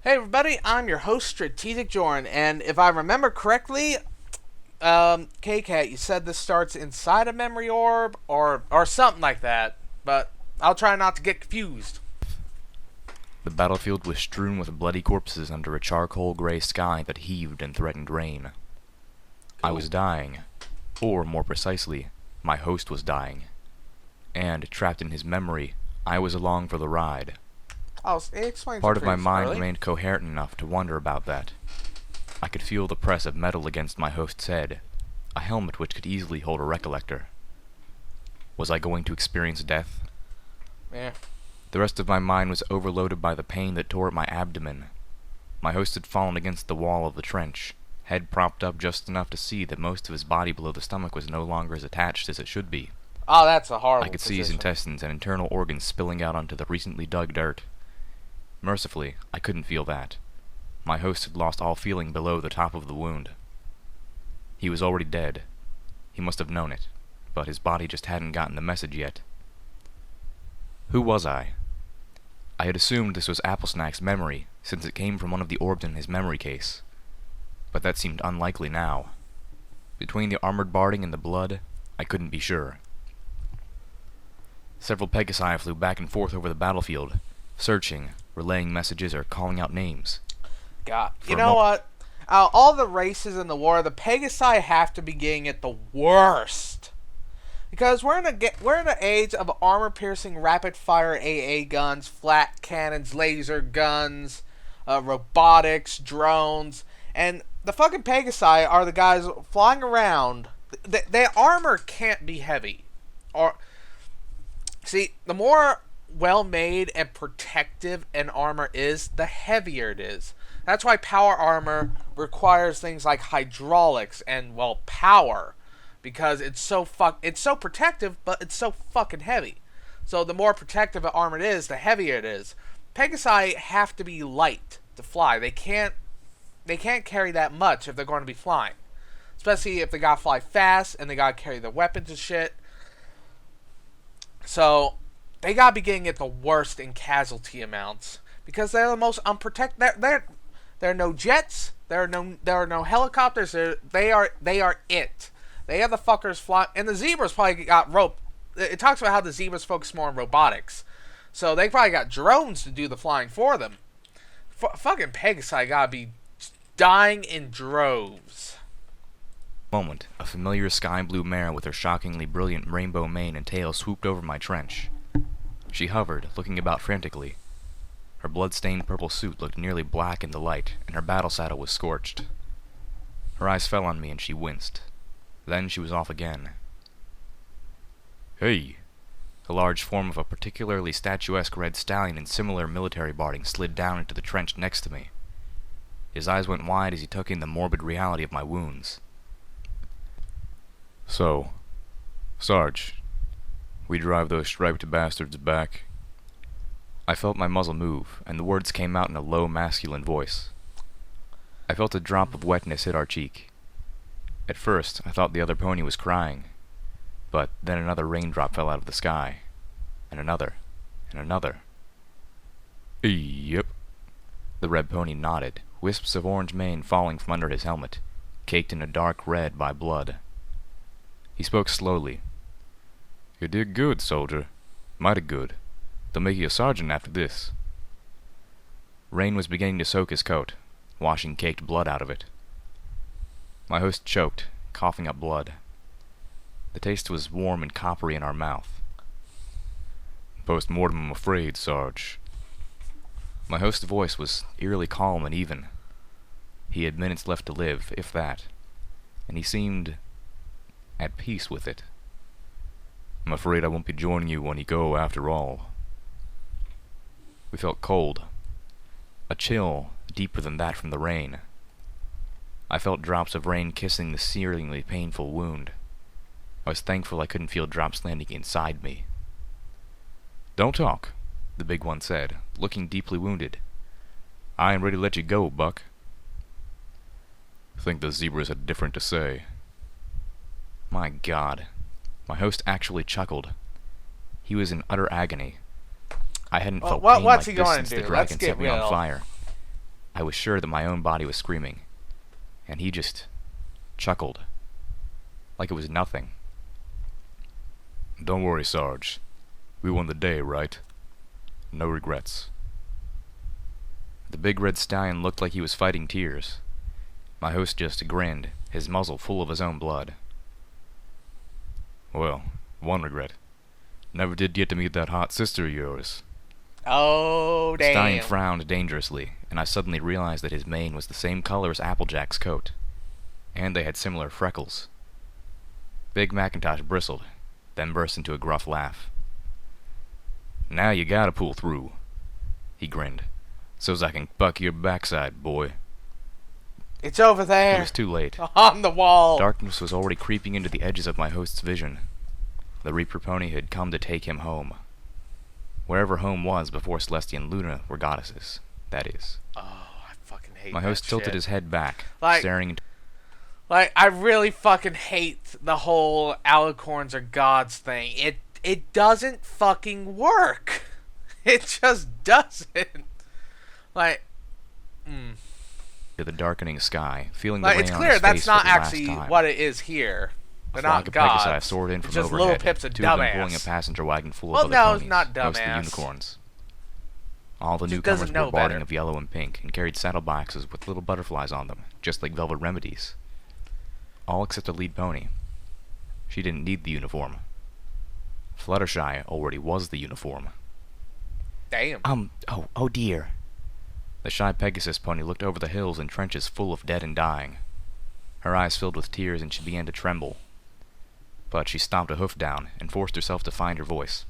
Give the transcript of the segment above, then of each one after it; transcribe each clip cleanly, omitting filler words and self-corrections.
Hey everybody, I'm your host, Ch24, and if I remember correctly, K-Cat, you said this starts inside a memory orb, or something like that, but I'll try not to get confused. The battlefield was strewn with bloody corpses under a charcoal gray sky that heaved and threatened rain. I was dying, or more precisely, my host was dying, and, trapped in his memory, I was along for the ride. Oh, it explains Part it of my pretty mind early. remained coherent enough to wonder about that. I could feel the press of metal against my host's head, a helmet which could easily hold a recollector. Was I going to experience death? Yeah. The rest of my mind was overloaded by the pain that tore at my abdomen. My host had fallen against the wall of the trench, head propped up just enough to see that most of his body below the stomach was no longer as attached as it should be. Oh, that's a horrible I could see his position. intestines and internal organs spilling out onto the recently dug dirt. Mercifully, I couldn't feel that. My host had lost all feeling below the top of the wound. He was already dead. He must have known it, but his body just hadn't gotten the message yet. Who was I? I had assumed this was Applesnack's memory, since it came from one of the orbs in his memory case. But that seemed unlikely now. Between the armored barding and the blood, I couldn't be sure. Several Pegasi flew back and forth over the battlefield, searching, relaying messages, or calling out names. God, For you a know what? All the races in the war, the Pegasi have to be getting it the worst. Because we're in an age of armor-piercing, rapid-fire AA guns, flat cannons, laser guns, robotics, drones, and the fucking Pegasi are the guys flying around. Their armor can't be heavy. Or see, the more well-made and protective an armor is, the heavier it is. That's why power armor requires things like hydraulics and, well, power, because it's so protective, but it's so fucking heavy. So the more protective an armor it is, the heavier it is. Pegasi have to be light to fly. They can't carry that much if they're going to be flying, especially if they gotta fly fast and they gotta carry their weapons and shit. So they gotta be getting it the worst in casualty amounts because they're the most unprotected. There are no jets. There are no helicopters. They are it. They have the fuckers fly, and the zebras probably got rope. It talks about how the zebras focus more on robotics, so they probably got drones to do the flying for them. Fucking Pegasi gotta be dying in droves. Moment, a familiar sky-blue mare with her shockingly brilliant rainbow mane and tail swooped over my trench. She hovered, looking about frantically. Her blood-stained purple suit looked nearly black in the light, and her battle saddle was scorched. Her eyes fell on me, and she winced. Then she was off again. Hey! A large form of a particularly statuesque red stallion in similar military barding slid down into the trench next to me. His eyes went wide as he took in the morbid reality of my wounds. So, Sarge, we drive those striped bastards back? I felt my muzzle move, and the words came out in a low, masculine voice. I felt a drop of wetness hit our cheek. At first, I thought the other pony was crying, but then another raindrop fell out of the sky, and another, and another. Yep. The red pony nodded, wisps of orange mane falling from under his helmet, caked in a dark red by blood. He spoke slowly. You did good, soldier. Mighty good. They'll make you a sergeant after this. Rain was beginning to soak his coat, washing caked blood out of it. My host choked, coughing up blood. The taste was warm and coppery in our mouth. Post-mortem, I'm afraid, Sarge. My host's voice was eerily calm and even. He had minutes left to live, if that, and he seemed at peace with it. I'm afraid I won't be joining you when you go, after all. We felt cold. A chill deeper than that from the rain. I felt drops of rain kissing the searingly painful wound. I was thankful I couldn't feel drops landing inside me. Don't talk, the big one said, looking deeply wounded. I am ready to let you go, Buck. Think the zebras had different to say. My God. My host actually chuckled. He was in utter agony. I hadn't felt pain What's like he this going since to the do? Let's dragon get set me on real. fire. I was sure that my own body was screaming, and he just chuckled, like it was nothing. Don't worry, Sarge. We won the day, right? No regrets. The big red stallion looked like he was fighting tears. My host just grinned, his muzzle full of his own blood. Well, one regret. Never did get to meet that hot sister of yours. Oh, The damn. stallion frowned dangerously, and I suddenly realized that his mane was the same color as Applejack's coat, and they had similar freckles. Big Macintosh bristled, then burst into a gruff laugh. Now you gotta pull through, he grinned, so's I can buck your backside, boy. It's over there. It was too late. On the wall. Darkness was already creeping into the edges of my host's vision. The Reaper pony had come to take him home. Wherever home was before Celestia and Luna were goddesses, that is. Oh, I fucking hate My that host tilted shit. his head back, Like- staring into... Like, I really fucking hate the whole alicorns are gods thing. It doesn't fucking work. It just doesn't. Like, to the darkening sky, feeling like the it's rain on clear his that's face not for the last actually time. what it is here. A They're not flock of Pegasi gods. soared in from It's just overhead, little pips of two of them pulling a dumbass. passenger wagon full Well, of no, other it's ponies, not mostly dumbass. unicorns. All the Just newcomers doesn't were know barding better. of yellow and pink and carried saddleboxes with little butterflies on them, just like velvet remedies. All except the lead pony. She didn't need the uniform. Fluttershy already was the uniform. Damn. Oh dear. The shy Pegasus pony looked over the hills and trenches full of dead and dying. Her eyes filled with tears and she began to tremble. But she stomped a hoof down and forced herself to find her voice.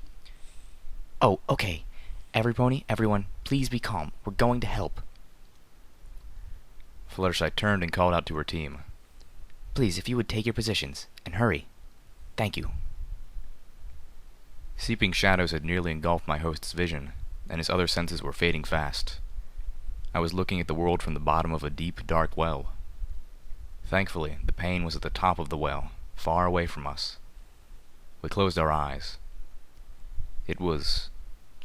Oh, okay. Everyone, please be calm. We're going to help. Fluttershy turned and called out to her team. Please, if you would take your positions, and hurry. Thank you. Seeping shadows had nearly engulfed my host's vision, and his other senses were fading fast. I was looking at the world from the bottom of a deep, dark well. Thankfully, the pain was at the top of the well, far away from us. We closed our eyes. It was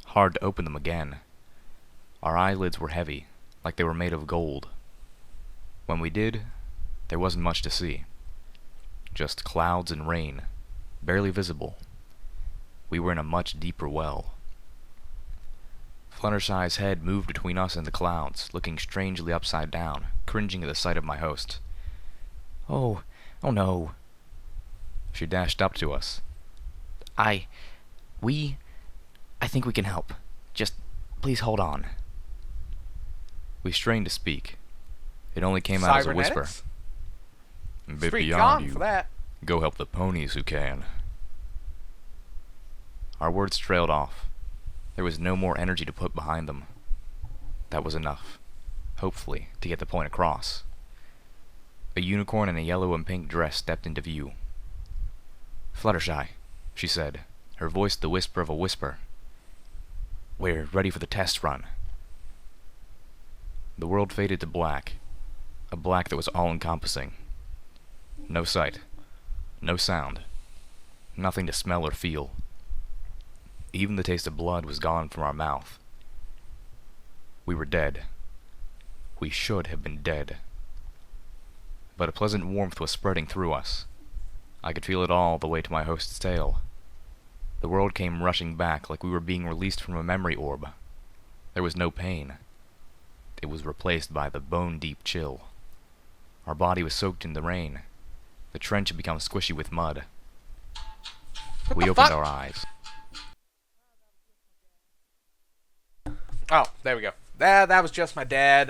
hard to open them again. Our eyelids were heavy, like they were made of gold. When we did, there wasn't much to see. Just clouds and rain, barely visible. We were in a much deeper well. Fluttershy's head moved between us and the clouds, looking strangely upside down, cringing at the sight of my host. Oh no. She dashed up to us. I think we can help. Just, please hold on. We strained to speak. It only came out as a whisper. Cybernetics? A It's bit pretty beyond gone you. for that. Go help the ponies who can. Our words trailed off. There was no more energy to put behind them. That was enough, hopefully, to get the point across. A unicorn in a yellow and pink dress stepped into view. Fluttershy, she said, her voice the whisper of a whisper. We're ready for the test run. The world faded to black, a black that was all-encompassing. No sight, no sound, nothing to smell or feel. Even the taste of blood was gone from our mouth. We were dead. We should have been dead. But a pleasant warmth was spreading through us. I could feel it all the way to my host's tail. The world came rushing back like we were being released from a memory orb. There was no pain. It was replaced by the bone-deep chill. Our body was soaked in the rain. The trench had become squishy with mud. We the opened fuck? our eyes. Oh, there we go. That was just my dad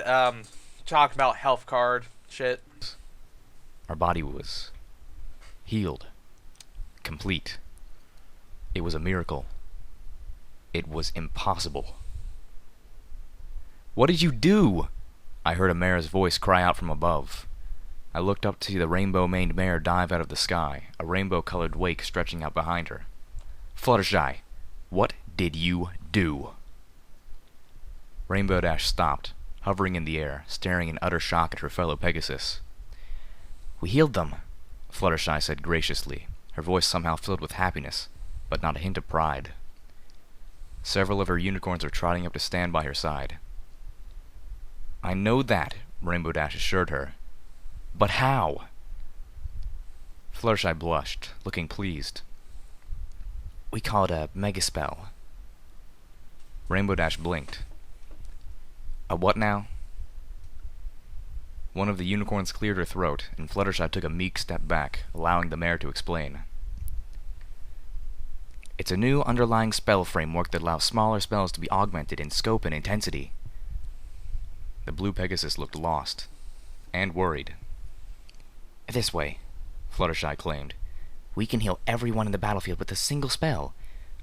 talking about health card shit. Our body was healed. Complete. It was a miracle. It was impossible. What did you do? I heard a mare's voice cry out from above. I looked up to see the rainbow-maned mare dive out of the sky, a rainbow-colored wake stretching out behind her. Fluttershy, what did you do? Rainbow Dash stopped, hovering in the air, staring in utter shock at her fellow Pegasus. We healed them. Fluttershy said graciously, her voice somehow filled with happiness, but not a hint of pride. Several of her unicorns were trotting up to stand by her side. I know that, Rainbow Dash assured her. But how? Fluttershy blushed, looking pleased. We call it a mega spell. Rainbow Dash blinked. A what now? One of the unicorns cleared her throat, and Fluttershy took a meek step back, allowing the mare to explain. It's a new underlying spell framework that allows smaller spells to be augmented in scope and intensity. The blue Pegasus looked lost, and worried. This way, Fluttershy claimed. we can heal everyone in the battlefield with a single spell.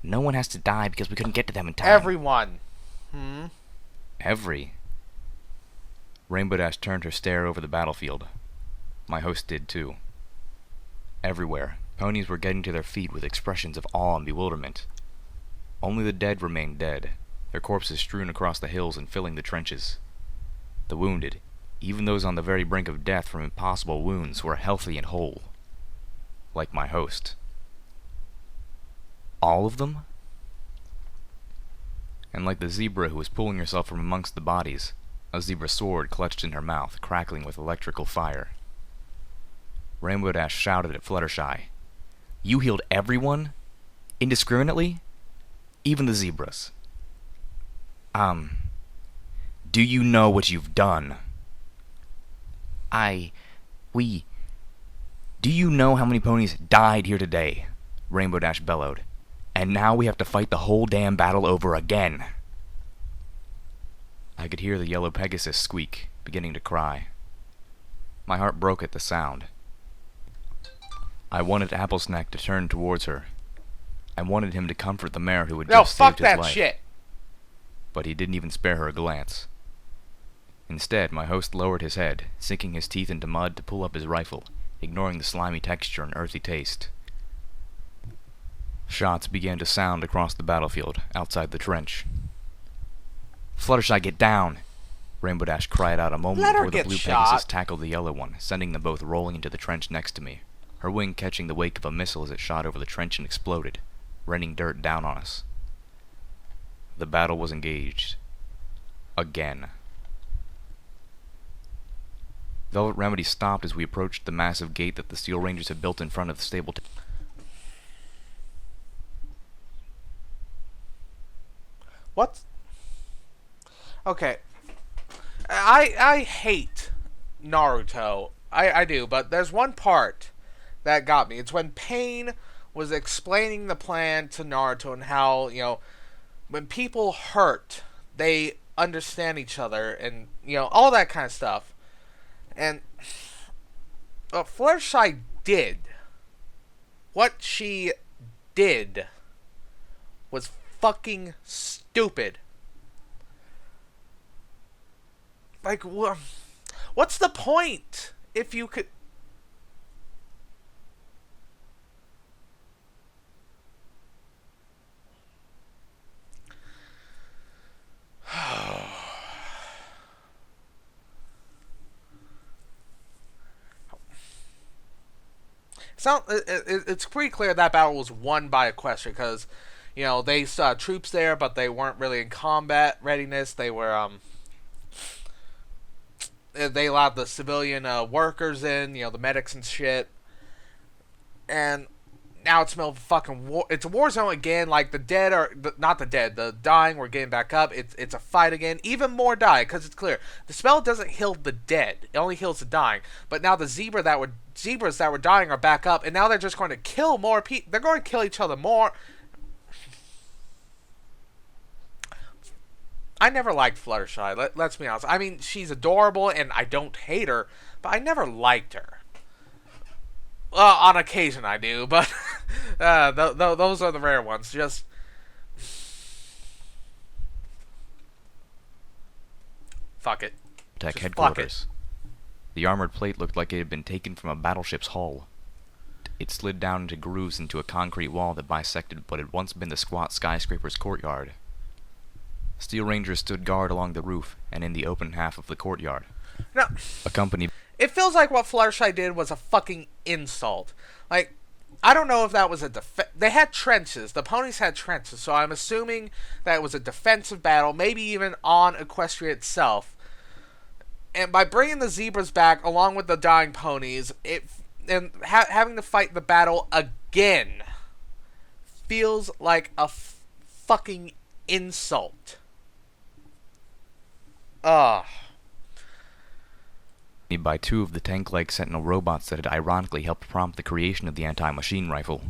No one has to die because we couldn't get to them in time. Everyone. Every? Rainbow Dash turned her stare over the battlefield. My host did too. Everywhere, ponies were getting to their feet with expressions of awe and bewilderment. Only the dead remained dead, their corpses strewn across the hills and filling the trenches. The wounded, even those on the very brink of death from impossible wounds, were healthy and whole. Like my host. All of them? And like the zebra who was pulling herself from amongst the bodies, a zebra sword clutched in her mouth, crackling with electrical fire. Rainbow Dash shouted at Fluttershy. You healed everyone? Indiscriminately? Even the zebras? Do you know what you've done? Do you know how many ponies died here today? Rainbow Dash bellowed. And now we have to fight the whole damn battle over again. I could hear the yellow Pegasus squeak, beginning to cry. My heart broke at the sound. I wanted Applesnack to turn towards her. I wanted him to comfort the mare who had just saved his life. No, fuck that shit. But he didn't even spare her a glance. Instead, my host lowered his head, sinking his teeth into mud to pull up his rifle, ignoring the slimy texture and earthy taste. Shots began to sound across the battlefield, outside the trench. Fluttershy, get down! Rainbow Dash cried out a moment before the blue Pegasus tackled the yellow one, sending them both rolling into the trench next to me, her wing catching the wake of a missile as it shot over the trench and exploded, raining dirt down on us. The battle was engaged. Again. Velvet Remedy stopped as we approached the massive gate that the Steel Rangers had built in front of the stable. What? Okay. I hate Naruto. I do, but there's one part that got me. It's when Pain was explaining the plan to Naruto and how, when people hurt, they understand each other and, all that kind of stuff. And what Fluttershy did, what she did, was fucking stupid. Like, what's the point if you could... It's pretty clear that battle was won by Equestria because, they saw troops there, but they weren't really in combat readiness. They were, they allowed the civilian workers in, the medics and shit. And now it's a fucking war. It's a war zone again. Like the dead not the dead, the dying were getting back up. It's a fight again. Even more die because it's clear the spell doesn't heal the dead. It only heals the dying. But now the zebras that were dying are back up, and now they're just going to kill more people. They're going to kill each other more. I never liked Fluttershy. Let's be honest. I mean, she's adorable, and I don't hate her, but I never liked her. Well, on occasion I do, but those are the rare ones. Just fuck it. Tech headquarters. The armored plate looked like it had been taken from a battleship's hull. It slid down into grooves into a concrete wall that bisected what had once been the squat skyscraper's courtyard. Steel Rangers stood guard along the roof and in the open half of the courtyard. Now, accompanied... It feels like what Fluttershy did was a fucking insult. Like, I don't know if that was a they had trenches. The ponies had trenches, so I'm assuming that it was a defensive battle, maybe even on Equestria itself. And by bringing the zebras back along with the dying ponies, having to fight the battle again feels like a fucking insult. Ugh. By two of the tank-like Sentinel robots that had ironically helped prompt the creation of the anti-machine rifle.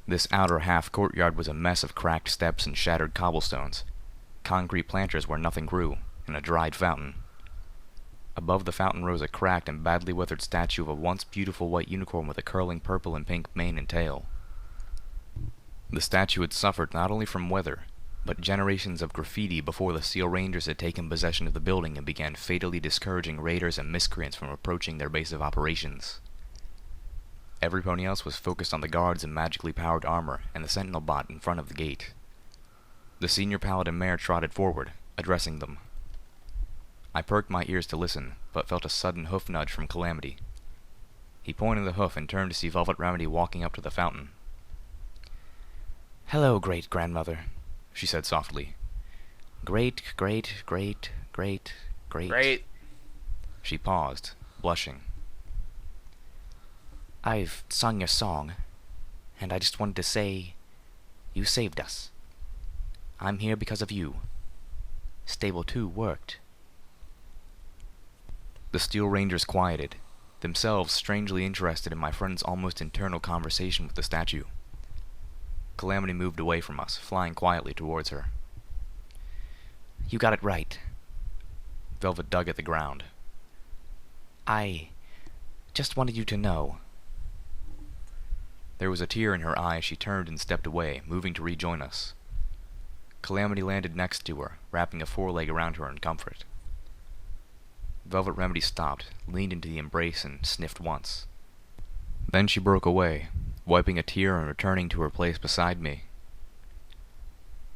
This outer half courtyard was a mess of cracked steps and shattered cobblestones, concrete planters where nothing grew, and a dried fountain. Above the fountain rose a cracked and badly weathered statue of a once beautiful white unicorn with a curling purple and pink mane and tail. The statue had suffered not only from weather, but generations of graffiti before the Steel Rangers had taken possession of the building and began fatally discouraging raiders and miscreants from approaching their base of operations. Every pony else was focused on the guards in magically powered armor and the Sentinel bot in front of the gate. The senior paladin mare trotted forward, addressing them. I perked my ears to listen, but felt a sudden hoof nudge from Calamity. He pointed the hoof and turned to see Velvet Remedy walking up to the fountain. Hello, great-grandmother, she said softly. Great. She paused, blushing. I've sung your song, and I just wanted to say, you saved us. I'm here because of you. Stable 2 worked. The Steel Rangers quieted, themselves strangely interested in my friend's almost internal conversation with the statue. Calamity moved away from us, flying quietly towards her. You got it right. Velvet dug at the ground. I just wanted you to know. There was a tear in her eye as she turned and stepped away, moving to rejoin us. Calamity landed next to her, wrapping a foreleg around her in comfort. Velvet Remedy stopped, leaned into the embrace, and sniffed once. Then she broke away, wiping a tear and returning to her place beside me.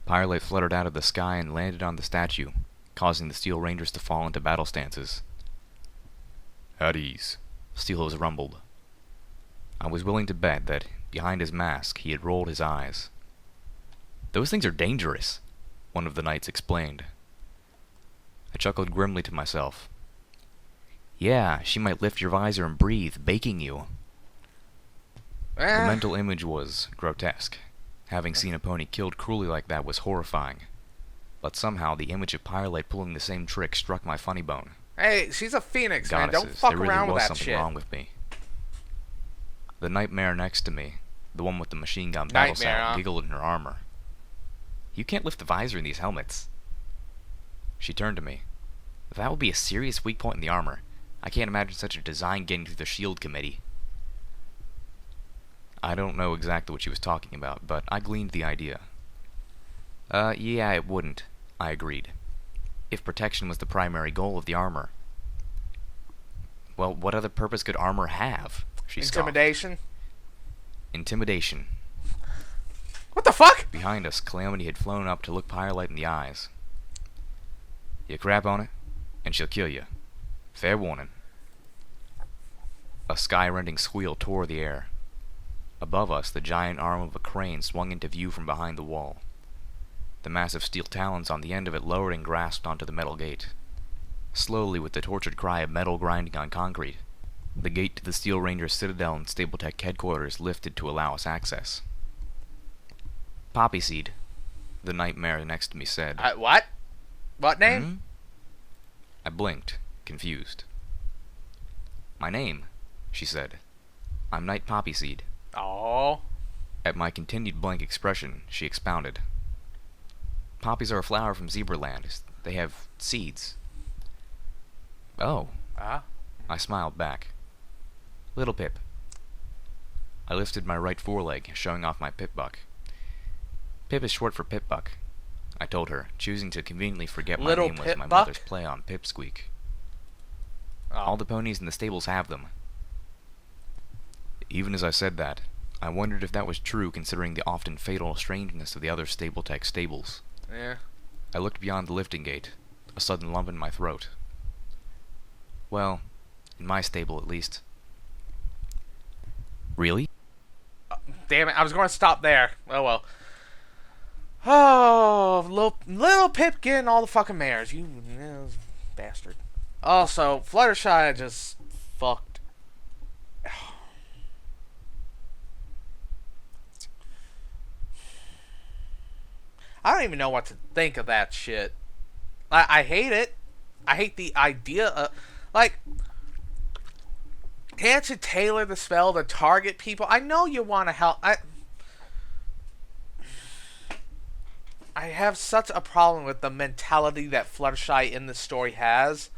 Firelight fluttered out of the sky and landed on the statue, causing the Steel Rangers to fall into battle stances. "At ease," Steelhose rumbled. I was willing to bet that, behind his mask, he had rolled his eyes. "Those things are dangerous," one of the knights explained. I chuckled grimly to myself. "Yeah, she might lift your visor and breathe, baking you." The mental image was grotesque. Having seen a pony killed cruelly like that was horrifying. But somehow the image of Firelight pulling the same trick struck my funny bone. Hey, she's a phoenix, man. Goddesses, Don't fuck there really around with was that something shit. wrong with me. The nightmare next to me, the one with the machine gun battle sound, giggled in her armor. "You can't lift the visor in these helmets." She turned to me. "That would be a serious weak point in the armor. I can't imagine such a design getting through the shield committee." I don't know exactly what she was talking about, but I gleaned the idea. Yeah, it wouldn't," I agreed. "If protection was the primary goal of the armor." "Well, what other purpose could armor have?" She scoffed. Intimidation? Intimidation. What the fuck? Behind us, Calamity had flown up to look Firelight in the eyes. "You crap on it, and she'll kill you. Fair warning." A sky-rending squeal tore the air. Above us, the giant arm of a crane swung into view from behind the wall. The massive steel talons on the end of it lowered and grasped onto the metal gate. Slowly, with the tortured cry of metal grinding on concrete, the gate to the Steel Rangers Citadel and Stapletech headquarters lifted to allow us access. "Poppy Seed," the nightmare next to me said. What? What name? Hmm? I blinked, confused. "My name," she said. "I'm Knight Poppy Seed." Oh. At my continued blank expression, she expounded. "Poppies are a flower from Zebraland. They have seeds." "Oh." I smiled back. "Little Pip." I lifted my right foreleg, showing off my pip-buck. "Pip is short for Pip-Buck," I told her, choosing to conveniently forget my name was my mother's play on Pipsqueak. "All the ponies in the stables have them." Even as I said that, I wondered if that was true considering the often fatal strangeness of the other Stapletech stables. Yeah. I looked beyond the lifting gate, a sudden lump in my throat. "Well, in my stable at least." "Really?" Damn it, I was going to stop there. Oh well. Oh, little Pip getting all the fucking mares. You bastard. Also, Fluttershy just fucked. I don't even know what to think of that shit. I hate it. I hate the idea of, like, can't you tailor the spell to target people? I know you want to help. I have such a problem with the mentality that Fluttershy in this story has,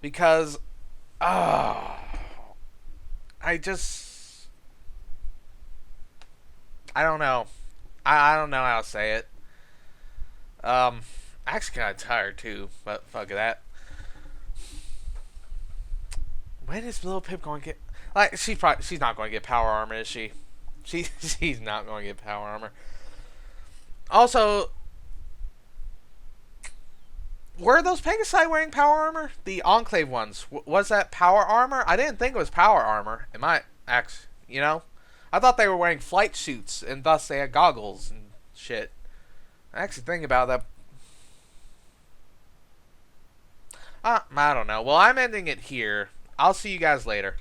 because, I just, I don't know. I don't know how to say it. I'm actually kind of tired too, but fuck that. When is Little Pip going to get? Like, she's not going to get power armor, is she? She's not going to get power armor. Also, were those Pegasi wearing power armor? The Enclave ones, was that power armor? I didn't think it was power armor. It might actually, I thought they were wearing flight suits and thus they had goggles and shit. I actually think about that. I don't know. Well, I'm ending it here. I'll see you guys later.